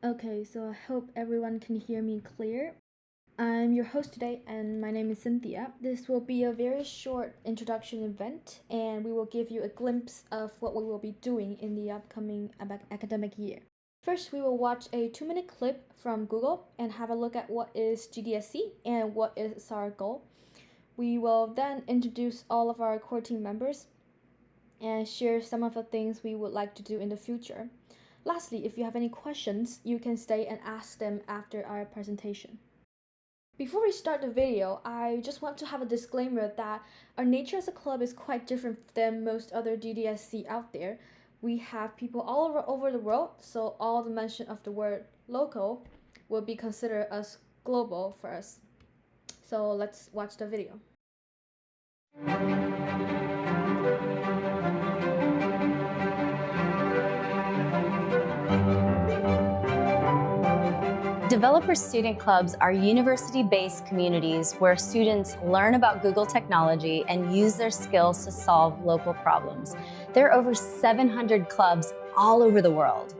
Okay, so I hope everyone can hear me clear. I'm your host today, and my name is Cynthia. This will be a very short introduction event, and we will give you a glimpse of what we will be doing in the upcoming academic year. First, we will watch a 2-minute clip from Google and have a look at what is GDSC and what is our goal. We will then introduce all of our core team members and share some of the things we would like to do in the future. Lastly, if you have any questions, you can stay and ask them after our presentation. Before we start the video, I just want to have a disclaimer that our nature as a club is quite different than most other GDSC out there. We have people all over the world, so all the mention of the word local will be considered as global for us. So let's watch the video. Developer student clubs are university-based communities where students learn about Google technology and use their skills to solve local problems. There are over 700 clubs all over the world.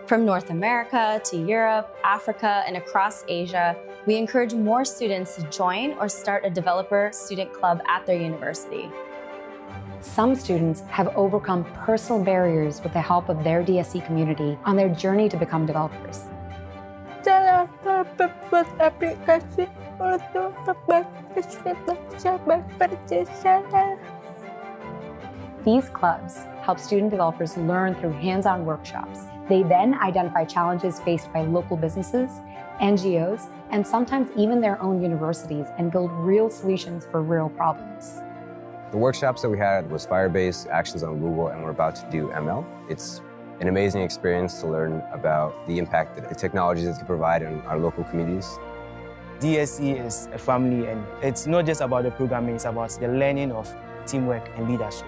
From North America to Europe, Africa, and across Asia, we encourage more students to join or start a developer student club at their university. Some students have overcome personal barriers with the help of their DSC community on their journey to become developers. Cara berbuat aplikasi untuk bekerja. These clubs help student developers learn through hands-on workshops. They then identify challenges faced by local businesses, NGOs, and sometimes even their own universities and build real solutions for real problems. The workshops that we had was Firebase, Actions on Google, and we're about to do ML. It's an amazing experience to learn about the impact that the technologies can provide in our local communities. DSC is a family, and it's not just about the programming, it's about the learning of teamwork and leadership.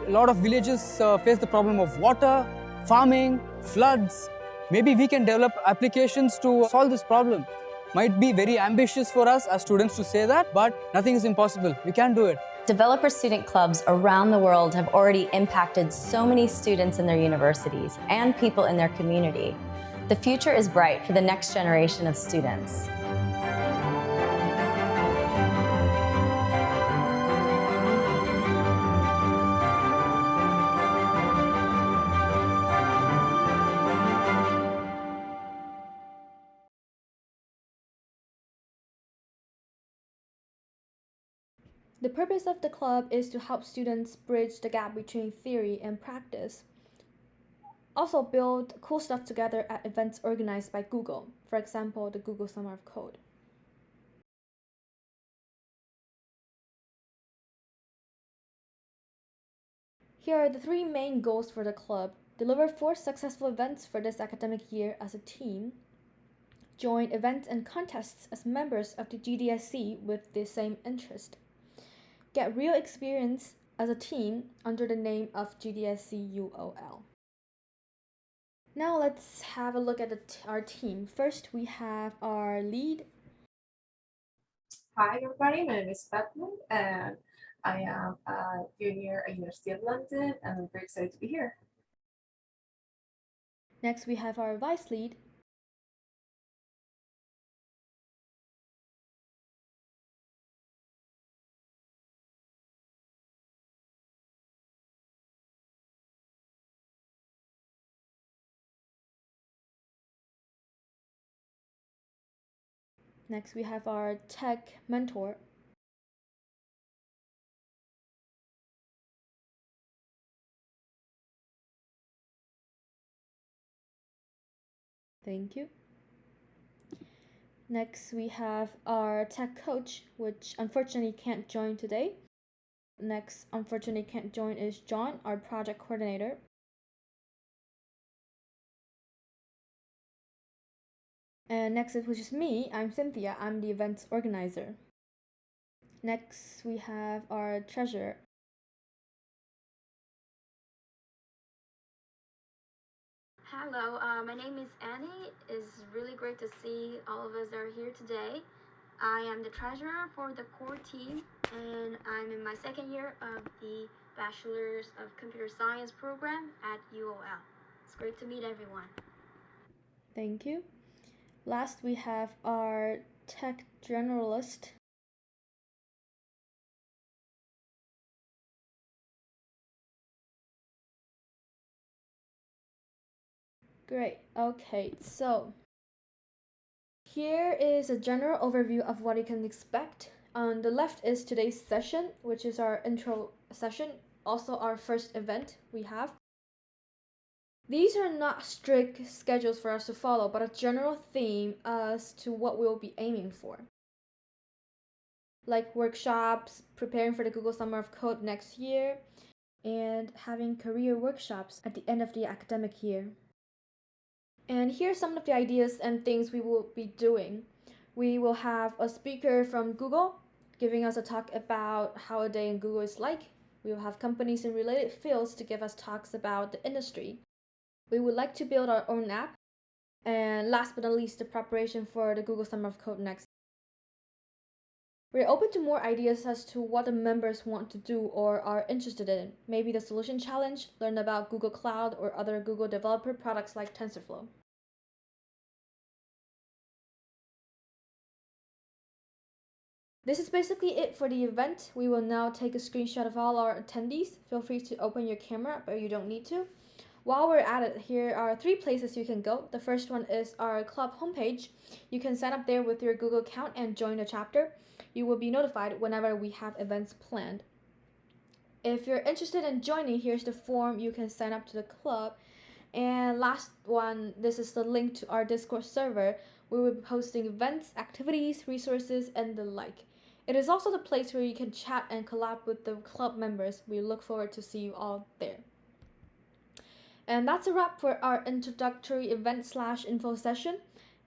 A lot of villages face the problem of water, farming, floods. Maybe we can develop applications to solve this problem. Might be very ambitious for us as students to say that, but nothing is impossible. We can do it. Developer student clubs around the world have already impacted so many students in their universities and people in their community. The future is bright for the next generation of students. The purpose of the club is to help students bridge the gap between theory and practice. Also build cool stuff together at events organized by Google, for example, the Google Summer of Code. Here are the 3 main goals for the club. Deliver 4 successful events for this academic year as a team. Join events and contests as members of the GDSC with the same interest. Get real experience as a team under the name of GDSC UoL. Now let's have a look at our team. First, we have our lead. Hi everybody, my name is Batman and I am a junior at University of London and I'm very excited to be here. Next, we have our vice lead. Next, we have our tech mentor. Thank you. Next, we have our tech coach, which unfortunately can't join today. Next, unfortunately can't join is John, our project coordinator. And next, which is me, I'm Cynthia, I'm the events organizer. Next, we have our treasurer. Hello, my name is Annie. It's really great to see all of us are here today. I am the treasurer for the core team, and I'm in my 2nd year of the Bachelor's of Computer Science program at UoL. It's great to meet everyone. Thank you. Last, we have our tech generalist. Great. Okay, so here is a general overview of what you can expect. On the left is today's session, which is our intro session, also our first event we have. These are not strict schedules for us to follow, but a general theme as to what we'll be aiming for. Like workshops, preparing for the Google Summer of Code next year, and having career workshops at the end of the academic year. And here's some of the ideas and things we will be doing. We will have a speaker from Google giving us a talk about how a day in Google is like. We will have companies in related fields to give us talks about the industry. We would like to build our own app. And last but not least, the preparation for the Google Summer of Code next. We're open to more ideas as to what the members want to do or are interested in. Maybe the solution challenge, learn about Google Cloud or other Google developer products like TensorFlow. This is basically it for the event. We will now take a screenshot of all our attendees. Feel free to open your camera, but you don't need to. While we're at it, here are 3 places you can go. The first one is our club homepage. You can sign up there with your Google account and join the chapter. You will be notified whenever we have events planned. If you're interested in joining, here's the form. You can sign up to the club. And last one, this is the link to our Discord server. We will be posting events, activities, resources, and the like. It is also the place where you can chat and collab with the club members. We look forward to see you all there. And that's a wrap for our introductory event/info session.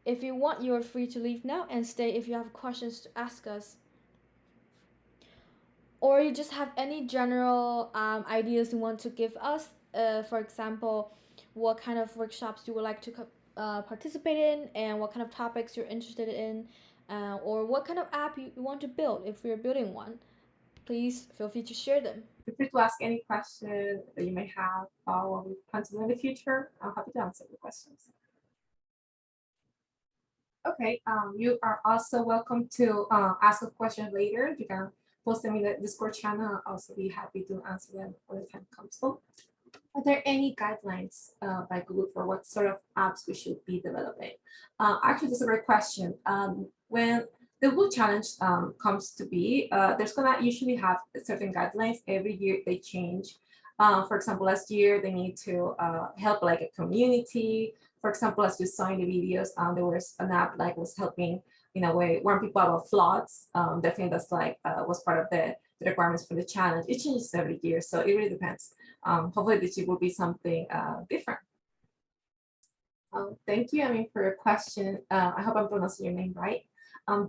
If you want, you are free to leave now and stay if you have questions to ask us. Or you just have any general ideas you want to give us. For example, what kind of workshops you would like to participate in, and what kind of topics you're interested in, or what kind of app you want to build if we're building one. Please feel free to share them. Feel free to ask any question that you may have when we plan to do in the future. I'm happy to answer the questions. Okay, you are also welcome to ask a question later. You can post them in the Discord channel. I'll also be happy to answer them when the time comes. So, are there any guidelines by Google for what sort of apps we should be developing? Actually, that's a great question. When the Google Challenge comes to be, there's gonna usually have certain guidelines. Every year they change. For example, last year they need to help like a community. For example, as you saw in the videos, there was an app like was helping in a way warn people about floods. Definitely that's like was part of the requirements for the challenge. It changes every year, so it really depends. Hopefully this year will be something different. Thank you, I mean, for your question. I hope I'm pronouncing your name right.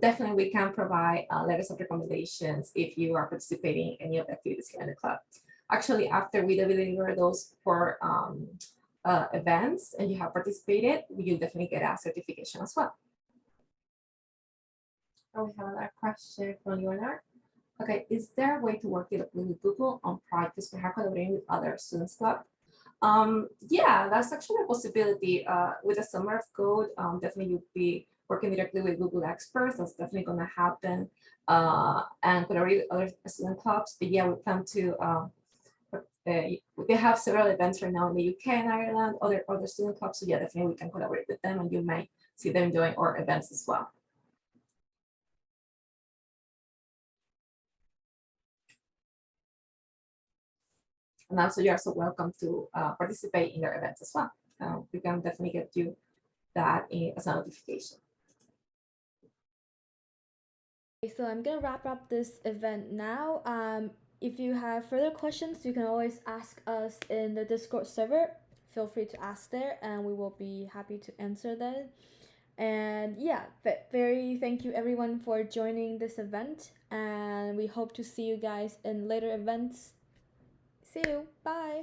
Definitely we can provide letters of recommendations if you are participating in any of the activities here in the club. Actually, after we deliver those for events and you have participated, you'll definitely get a certification as well. And we have another question from Leonard. Okay, is there a way to work directly with Google on projects we have collaborating with other students club? Yeah, that's actually a possibility. With the Summer of Code, definitely you'll be working directly with Google experts. That's definitely going to happen. And collaborate with other student clubs. But yeah, we plan to. They have several events right now in the UK and Ireland, other student clubs. So yeah, definitely we can collaborate with them, and you might see them doing our events as well. And also you're also welcome to participate in their events as well. We can definitely get you that as a notification. So I'm gonna wrap up this event now. If you have further questions, you can always ask us in the Discord server. Feel free to ask there and we will be happy to answer them. And yeah, very thank you everyone for joining this event, and we hope to see you guys in later events. See you, bye.